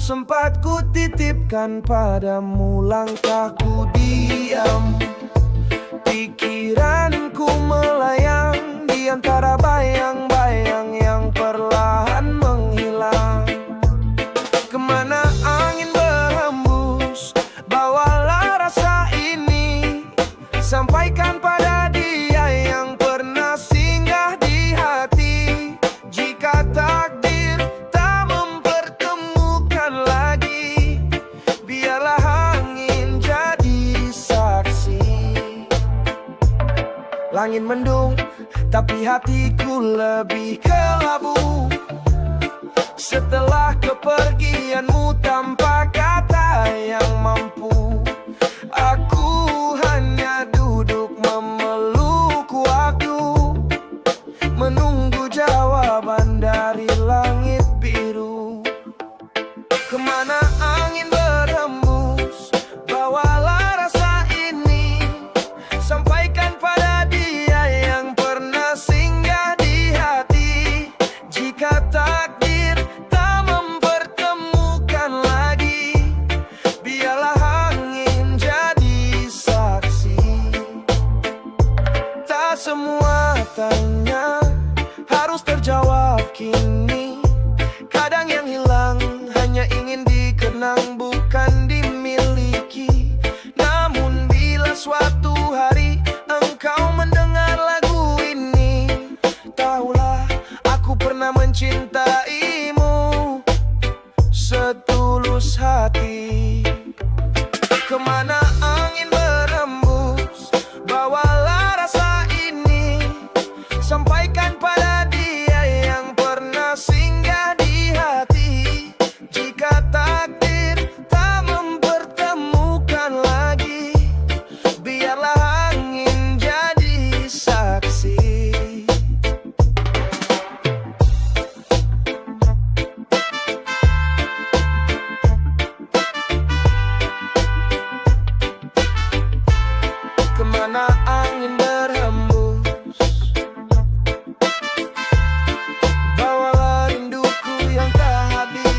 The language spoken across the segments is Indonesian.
sempat ku titipkan padamu, langkahku diam, pikiranku melayang di antara bayang-bayang yang perlahan menghilang. Kemana angin berhembus, bawalah rasa ini, sampaikan pada dia yang pernah singgah di hati. Jika takdir tak mempertemukan lagi, biarlah angin jadi saksi. Langit mendung, tapi hatiku lebih kelabu. Setelah kepergianmu tanpa kata yang mampu, aku hanya duduk memeluk waktu, menunggu jawaban dari langit biru. Kemana angin berhembus, bawalah rasa ini, sampaikan pada dia yang pernah singgah di hati. Jika takdir tak mempertemukan lagi, biarlah angin jadi saksi. Tak semua tanya harus terjawab kini. Kadang yang hilang hanya ingin dikenang, bukan dimiliki. Namun bila suatu hari engkau mendengar lagu ini, tahulah aku pernah mencintaimu setulus hati. Kemana angin berhembus, bawalah rasa ini, sampaikan pada dia yang pernah singgah di hati. Jika takdir tak mempertemukan lagi, biarlah angin jadi saksi. Kemana angin berhembus, bawalah rinduku yang tak habis.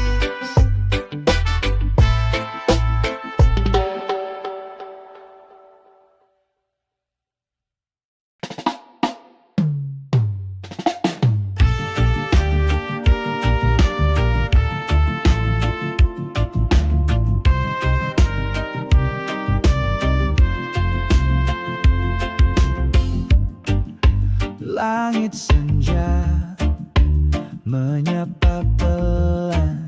Langit senja menyapa pelan,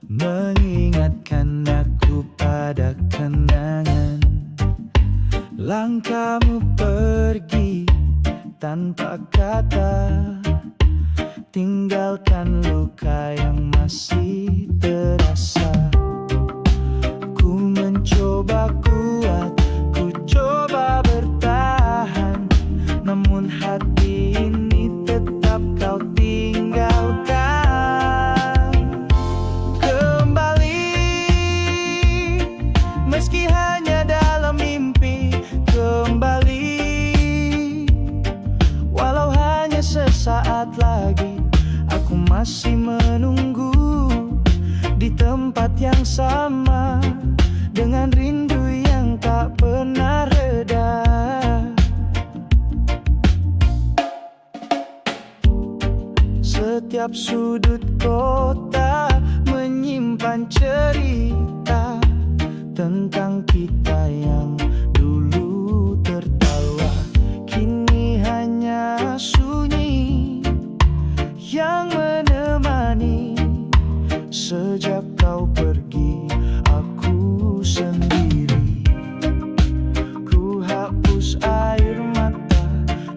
mengingatkan aku pada kenangan. Langkahmu pergi tanpa kata, tinggalkan luka yang masih terasa. Ku mencoba kuat, ku coba bertahan, namun hati ini tetap kau tinggalkan. Kembali, meski hanya dalam mimpi. Kembali, walau hanya sesaat lagi. Aku masih menunggu di tempat yang sama, dengan rindu yang tak pernah reda. Setiap sudut kota menyimpan cerita tentang kita yang dulu tertawa. Kini hanya sunyi yang menemani. Sejak kau pergi, aku sendiri. Ku hapus air mata,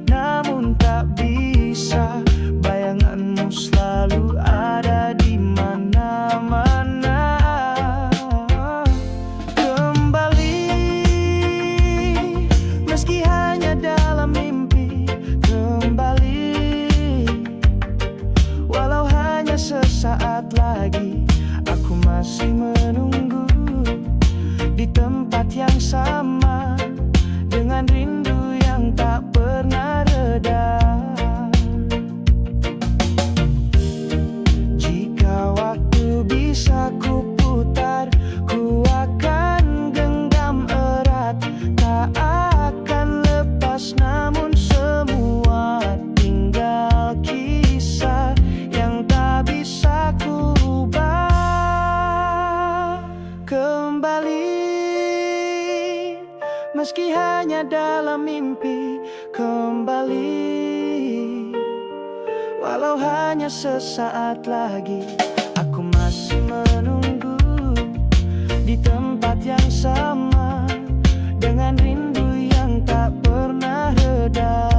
namun tak bisa. Bayanganmu selalu ada di mana-mana. Kembali, meski hanya dalam mimpi. Kembali, walau hanya sesaat lagi. Aku masih menunggu di tempat yang sama, dengan rindu yang tak pernah reda. Jika waktu bisa ku meski hanya dalam mimpi kembali. Walau hanya sesaat lagi, aku masih menunggu di tempat yang sama, dengan rindu yang tak pernah reda.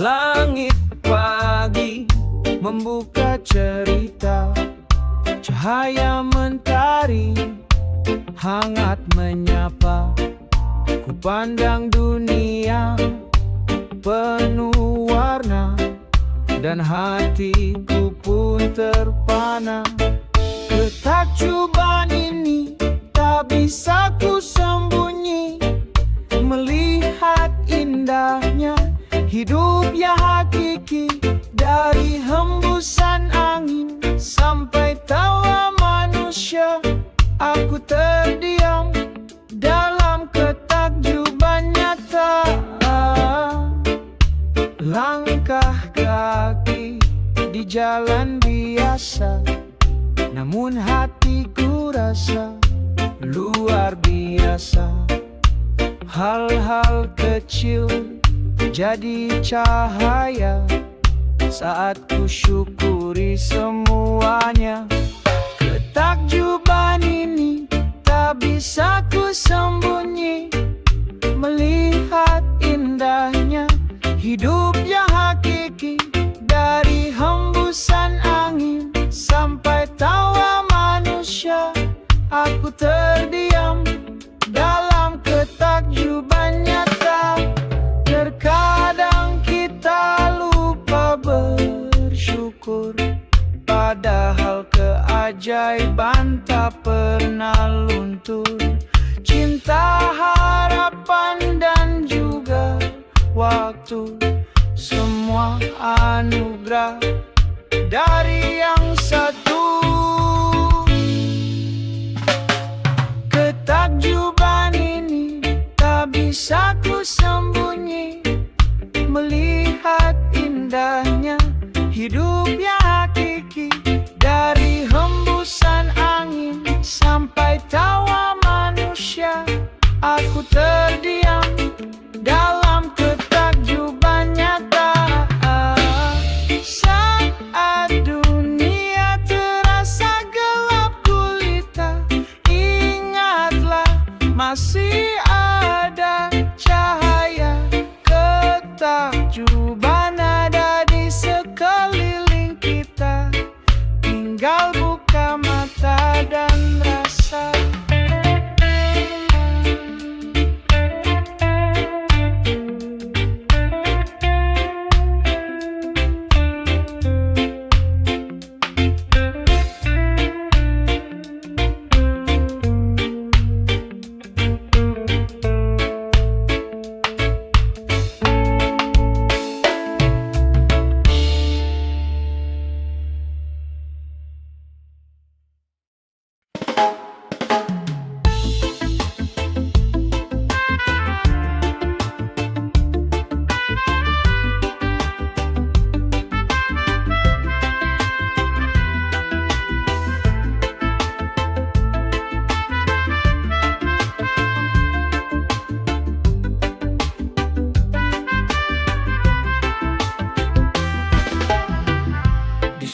Langit pagi membuka cerita, cahaya mentari hangat menyapa. Ku pandang dunia penuh warna, dan hatiku pun terpana. Ketakjuban ini tak bisa ku sembunyi, melihat indahnya hidup yang hakiki. Dari hembusan angin sampai tawa manusia, aku terdiam dalam ketakjuban nyata. Langkah kaki di jalan biasa, namun hatiku rasa luar biasa. Hal-hal kecil jadi cahaya saat ku syukuri semuanya. Ketakjuban ini tak bisa ku sembunyi, melihat indahnya hidup yang hakiki. Dari hembusan angin sampai tawa manusia, aku terdiam dalam ketakjuban nyata. Terkadang kita lupa bersyukur, padahal keajaiban tak pernah luntur. Cinta, harapan, dan juga waktu, semua anugerah dari yang satu. Ketakjuban ini tak bisa ku sembunyi, melihat indahnya hidup yang hakiki. Dari hembusan angin sampai tawa manusia, aku terdiam dalam ketakjuban nyata. Saat dunia terasa gelap gulita, ingatlah masih ada cahaya. Ketakjuban ada di sekeliling kita, tinggal buka mata dan rasa.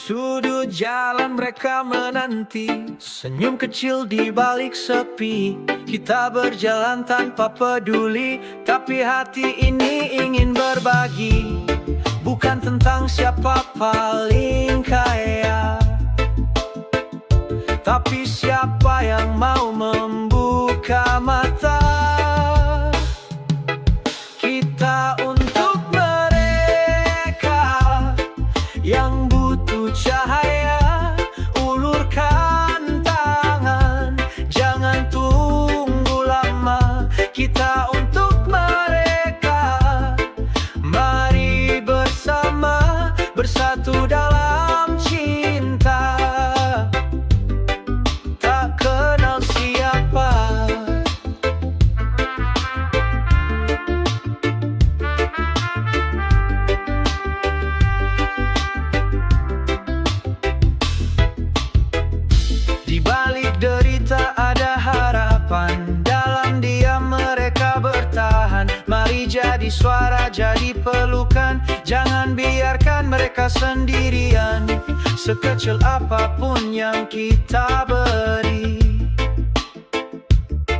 Sudut jalan mereka menanti, senyum kecil di balik sepi. Kita berjalan tanpa peduli, tapi hati ini ingin berbagi. bukan tentang siapa paling kaya, tapi siapa yang mau membuka mata kita untuk mereka yang butuh cahaya. Ulurkan tangan, jangan tunggu lama. Kita untuk mereka, mari bersama, bersatu dalam cinta. Tak kenal siapa. Di balik derita ada harapan, dalam diam mereka bertahan. Mari jadi suara, jadi pelukan, jangan biarkan mereka sendirian. Sekecil apapun yang kita beri,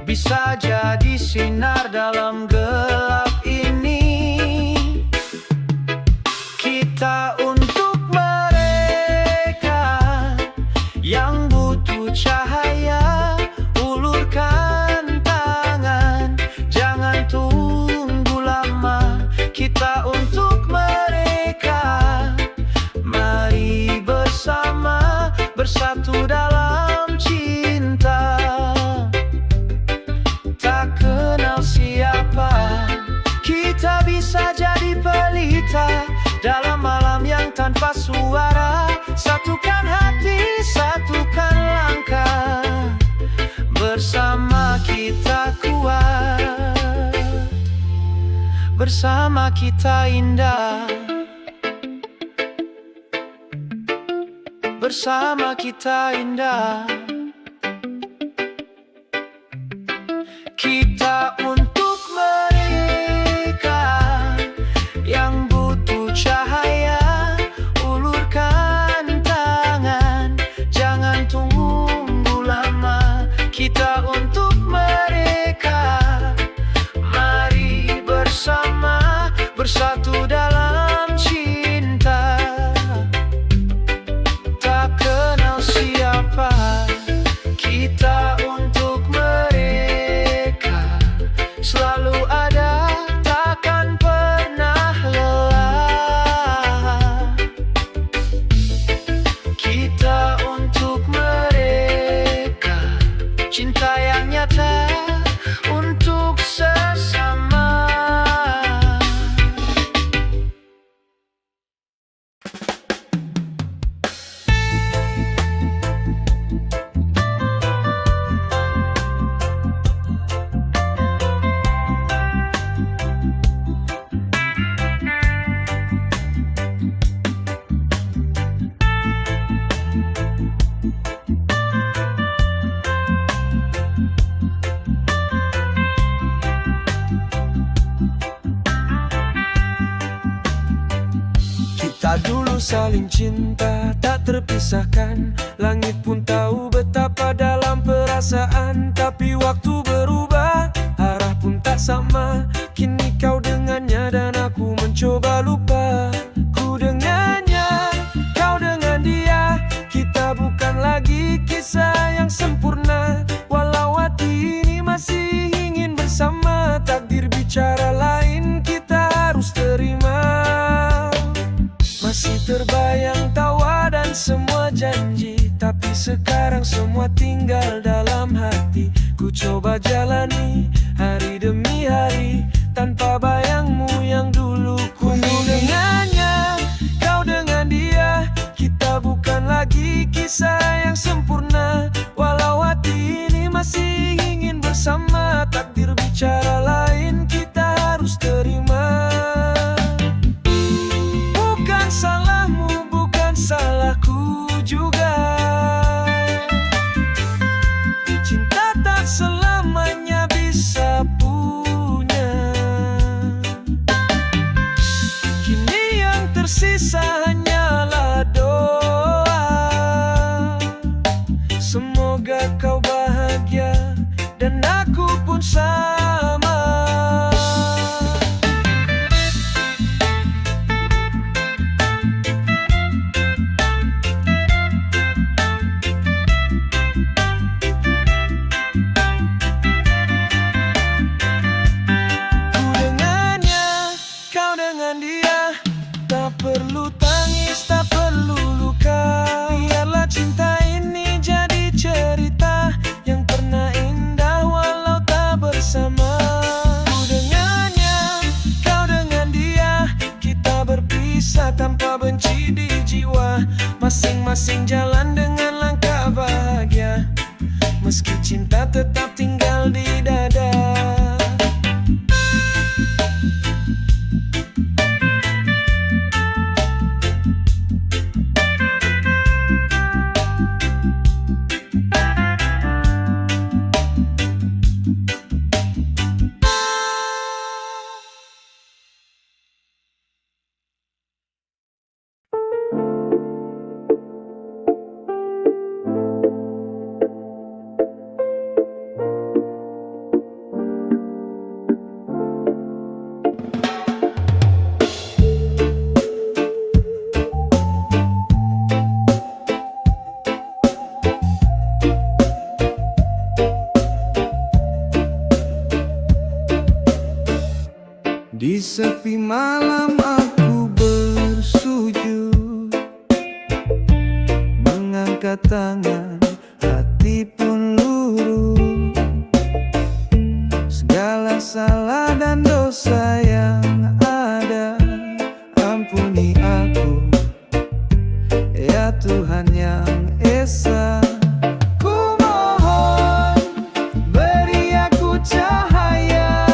bisa jadi sinar dalam gelap ini. Kita untuk mereka yang butuh cahaya. Ulurkan tangan, jangan tunggu lama. Kita untuk mereka, mari bersama, bersatu dalam cinta. Tak kenal siapa, kita bisa jadi pelita dalam malam yang tanpa suara. Satukan hati, satukan langkah, bersama kita kuat, bersama kita indah, bersama kita indah. Kita untuk mereka yang butuh cahaya. Ulurkan tangan, jangan tunggu lama. Kita untuk mereka, mari bersama, bersatu dalam cinta. Tak kenal siapa, kita untuk mereka selalu ada, takkan pernah lelah. Kita untuk mereka, cinta yang nyata untuk sesama. Kita dulu saling cinta, tak terpisahkan. Langit pun tahu betapa dalam perasaan. Tapi waktu berubah, arah pun tak sama. Kini kau dengannya dan aku mencoba lupa. Ku dengannya, kau dengan dia. Kita bukan lagi kisah yang sempurna. Walau hati ini masih ingin bersama. Takdir bicara lain, kita harus terima. Masih terbayang tawa dan semua janji, tapi sekarang semua tinggal dalam hati. Ku coba jalani hari demi hari, tanpa bayangmu yang dulu ku dengannya, kau dengan dia. Kita bukan lagi kisah yang sempurna. Walau hati ini masih ingin bersama. Takdir bicara lain, kita harus terima. Salahmu bukan salahku juga. Cinta tak selamanya bisa bersama. Ku dengannya, kau dengan dia, kita berpisah tanpa benci di jiwa. Masing-masing jalan dengan langkah bahagia, meski cinta tetap tinggal di dada. Di sepi malam aku bersujud, mengangkat tangan, hati pun luruh. Segala salah dan dosa yang ada, ampuni aku, ya Tuhan yang Esa. Ku mohon, beri aku cahaya,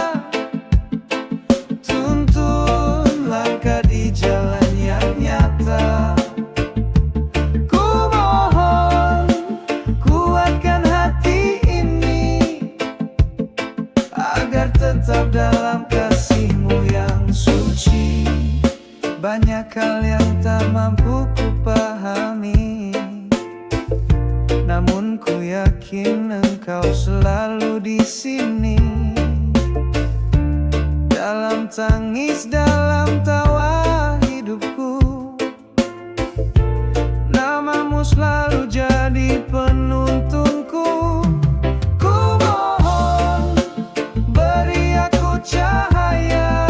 tuntun langkah di jalan yang nyata. Ku mohon, kuatkan hati ini, agar tetap dalam kasih-Mu yang suci. Banyak hal yang tak mampu ku pahami, namun ku yakin Engkau selalu di sini. Dalam tangis, dalam tawa hidupku, nama-Mu selalu jadi penuntunku. Ku mohon, beri aku cahaya,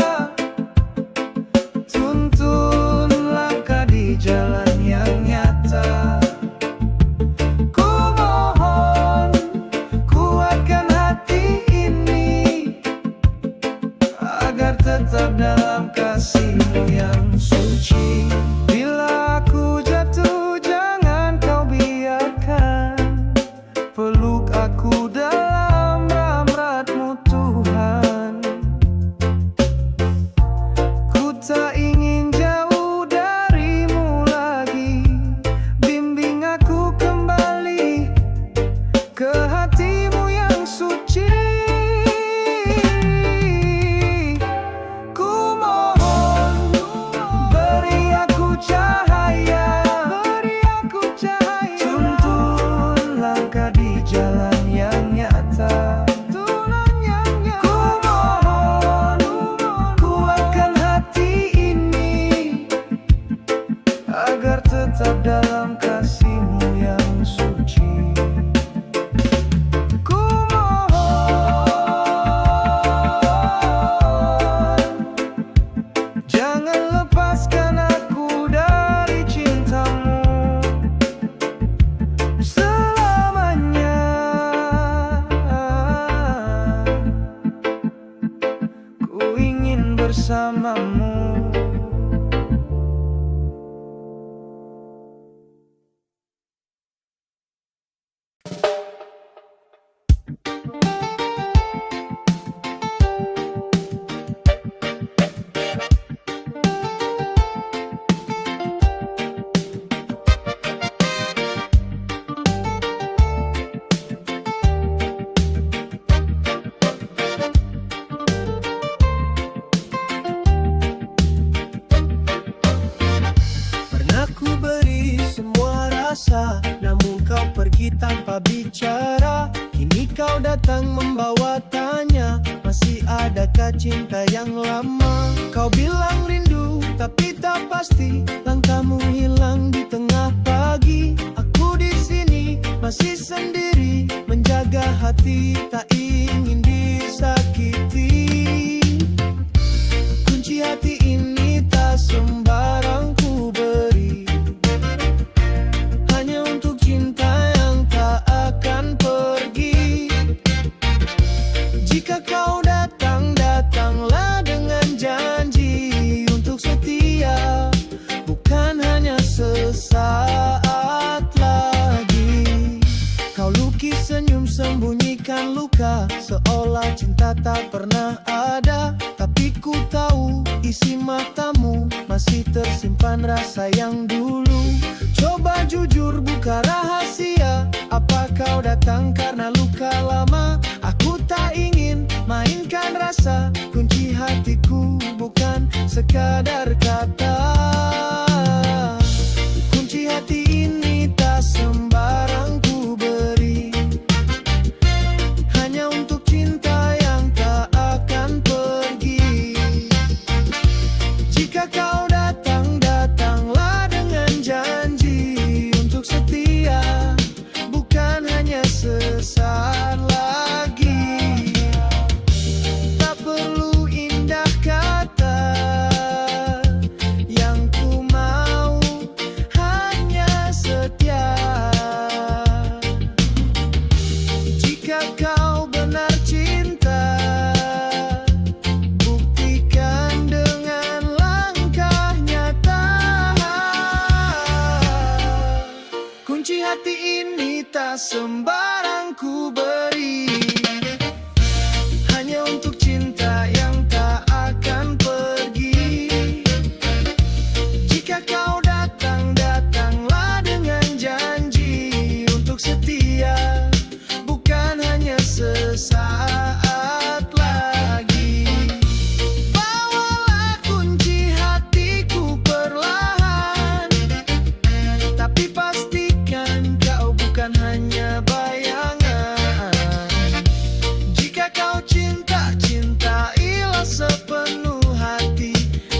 tuntun langkah di jalan yang nyata. Ku mohon, kuatkan hati ini, agar tetap dalam kasih-Mu yang suci. Bila aku jatuh, jangan Kau biarkan, peluk aku dalam rahmat-Mu Tuhan. Ku tak ingin jauh dari-Mu lagi, bimbing aku kembali ke hati-Mu yang suci. Ku mohon, beri aku cahaya, tuntun langkah di jalan yang nyata. Ku mohon, kuatkan hati ini, agar tetap dalam kasih-Mu yang suci. Ku mohon, jangan lepaskan aku dari cinta-Mu selamanya. Ku ingin bersama-Mu. Pernah ku beri semua rasa, namun Kau pergi tanpa bicara. Kini Kau datang membawa tanya, masih adakah cinta yang lama? Kau bilang rindu, tapi tak pasti. Langkah-Mu hilang di tengah pagi. Aku di sini masih sendiri, menjaga hati, tak ingin disakiti. Kunci hati ini tak sembarang ku beri, hanya untuk cinta yang tak akan pergi. Jika Kau pernah ada. Tapi ku tahu isi matamu masih tersimpan rasa yang dulu. Coba jujur buka rahasia, apa kau datang karena luka lama? Aku tak ingin mainkan rasa, kunci hatiku bukan sekadar kata. Kunci hati ini tak sembarang ku beri, hanya untuk cinta yang tak akan pergi. Jika kau datang, datanglah dengan janji untuk setia, bukan hanya sesaat lagi. Tak perlu indah kata, yang ku mau hanya setia. Jika kau benar cinta, buktikan dengan langkah nyata. Kunci hati ini tak sembarang ku beri, hanya untuk cinta yang tak akan pergi. Jika kau datang, datanglah dengan janji untuk setia, bukan hanya sesaat lagi. Bawalah kunci hatiku perlahan, tapi pastikan kau bukan hanya bayangan. Jika kau cinta, cintailah sepenuh hati,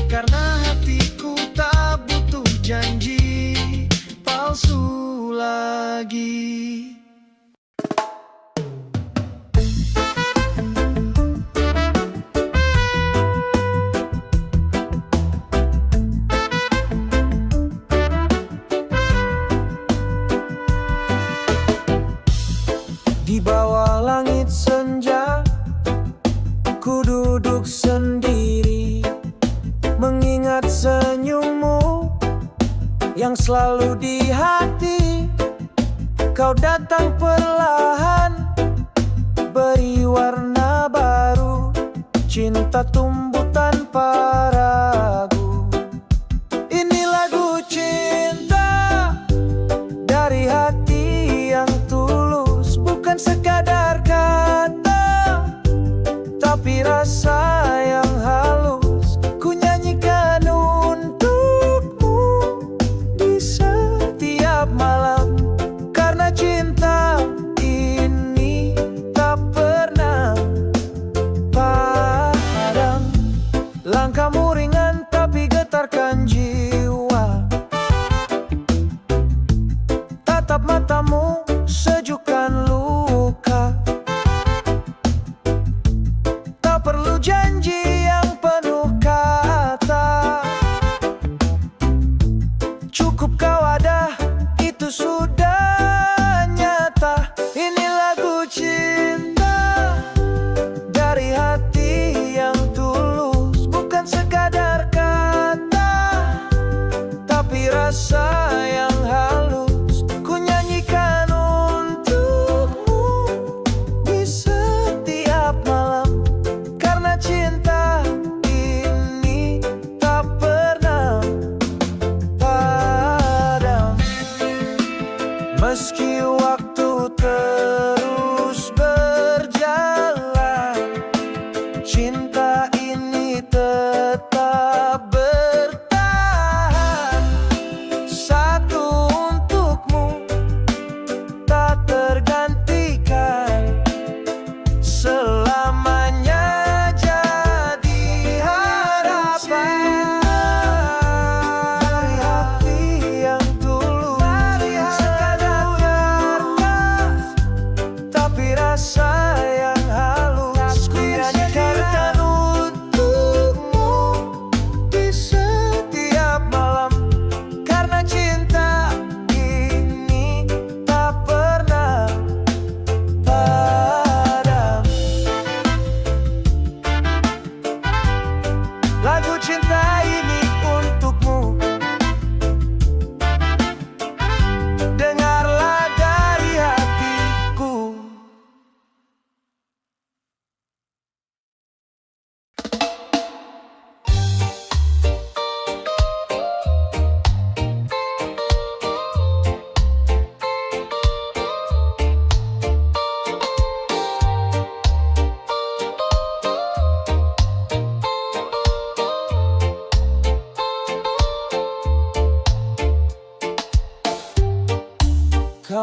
karena hatiku tak butuh janji palsu lagi. Di bawah langit senja, ku duduk sendiri, mengingat senyummu yang selalu di hati. Kau datang perlahan, beri warna baru, cinta tumbuh tanpa ragu. Ini lagu cinta dari hati yang tulus, bukan sekadar kata, tapi rasa yang halus. Ku nyanyikan untukmu di setiap malam, karena cinta ini tak pernah padam. Langkahmu ringan tapi getarkan jiwa, tatap matamu sejukkan luka. Tak perlu janji yang penuh kata, cukup kau ada, itu sudah nyata. Ini lagu cinta dari hati yang tulus, bukan sekadar kata, tapi rasa yang halus. Ku nyanyikan untukmu di setiap malam, karena cinta ini tak pernah padam. Meski waktu terus berjalan, cinta ini tetap bertahan. Satu untukmu tak tergantikan, selamanya jadi harapan. Dari hati yang tulus, sekadar kata, tapi rasa yang halus. Ku nyanyikan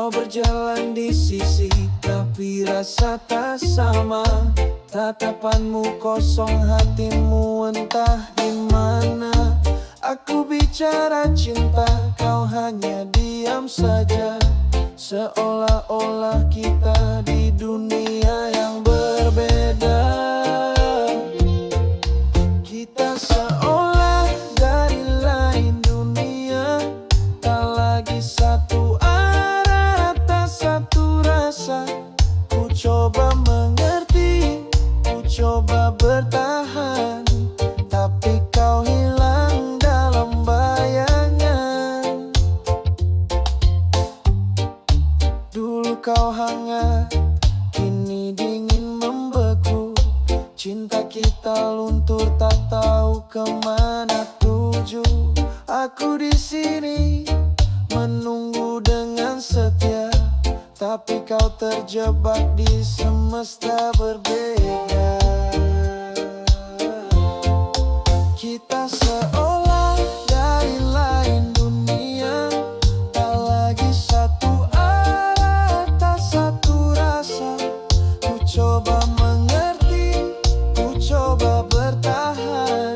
Kau berjalan di sisi, tapi rasa tak sama. Tatapanmu kosong, hatimu entah di mana. Aku bicara cinta, kau hanya diam saja. Seolah-olah kita di dunia yang berbeda. Kita seolah dari lain dunia, tak lagi satu arah, tak satu rasa. Ku coba mengerti, ku coba bertahan, tapi kau hilang dalam bayangan. Dulu kau hangat, kini dingin membeku. Cinta kita luntur, tak tahu kemana tuju. Aku di sini menunggu dengan setia, tapi kau terjebak di semesta berbeda. Kita seolah dari lain dunia, tak lagi satu arah, tak satu rasa. Ku coba mengerti, ku coba bertahan,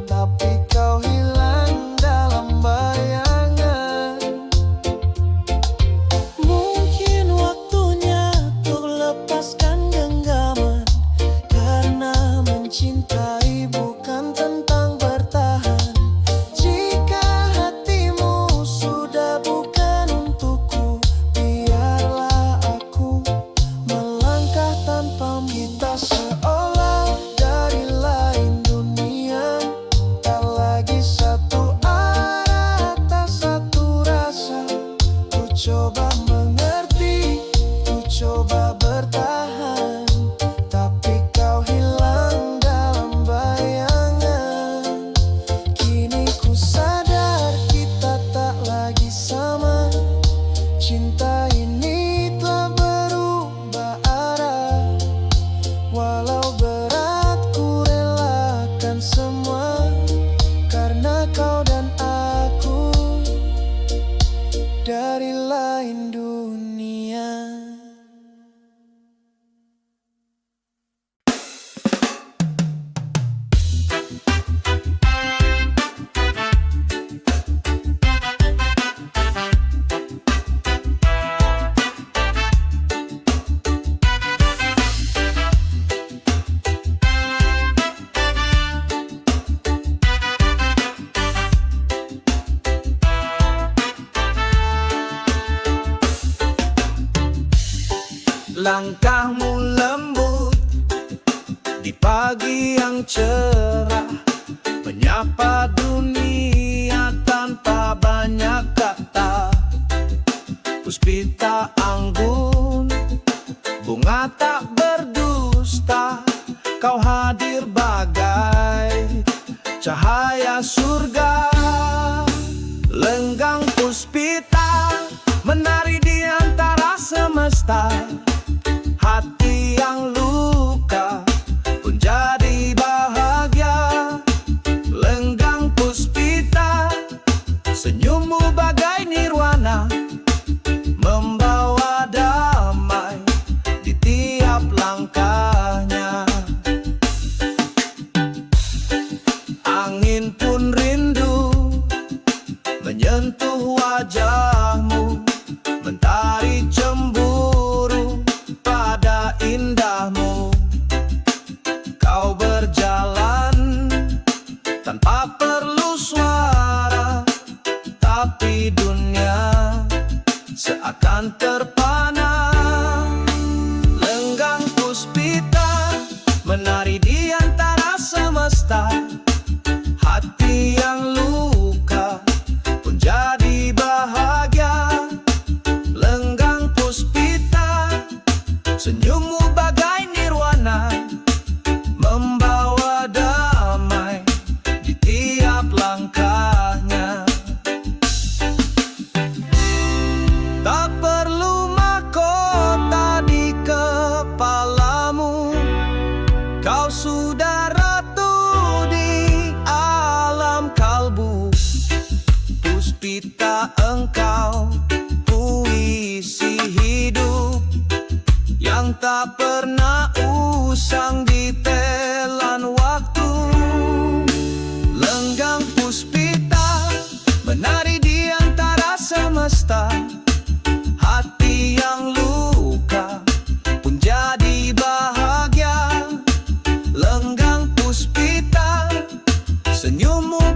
tapi kau hilang dalam bayangan. Mungkin waktunya untuk lepaskan genggaman, karena mencintai bukan tentang bertahan. Jika hatimu sudah bukan untukku, biarlah aku melangkah tanpamu. Kita seolah dari lain dunia, tak lagi satu arah, tak satu rasa. Ku coba mengerti, ku coba bertahan, tapi kau hilang dalam bayangan. Kini ku sadar kita tak lagi sama. Cinta ini telah berubah arah. Walau berat ku relakan semua, karena kau dan aku dari lain dunia. Langkahmu lembut di pagi yang cerah, menyapa dunia tanpa banyak kata. Puspita anggun, bunga tak berdusta. Kau hadir bagai cahaya surga. Lenggang puspita menari di antara semesta. Hati yang luka pun jadi bahagia. Lenggang puspita, senyummu bagai nirwana, membawa damai di tiap langkahnya. Angin pun rindu menyentuh wajahmu, mentari cemburu pada indahmu. Kau berjalan tanpa perlu suara, tapi dunia seakan terpana. Lenggang puspita menari di antara semesta. Hati yang luka pun jadi bahagia. Lenggang puspita, senyummu bagai nirwana, membawa damai di tiap langkahnya. Tak perlu mahkota di kepalamu, kau sudah ratu di alam enggang puspita. Senyummu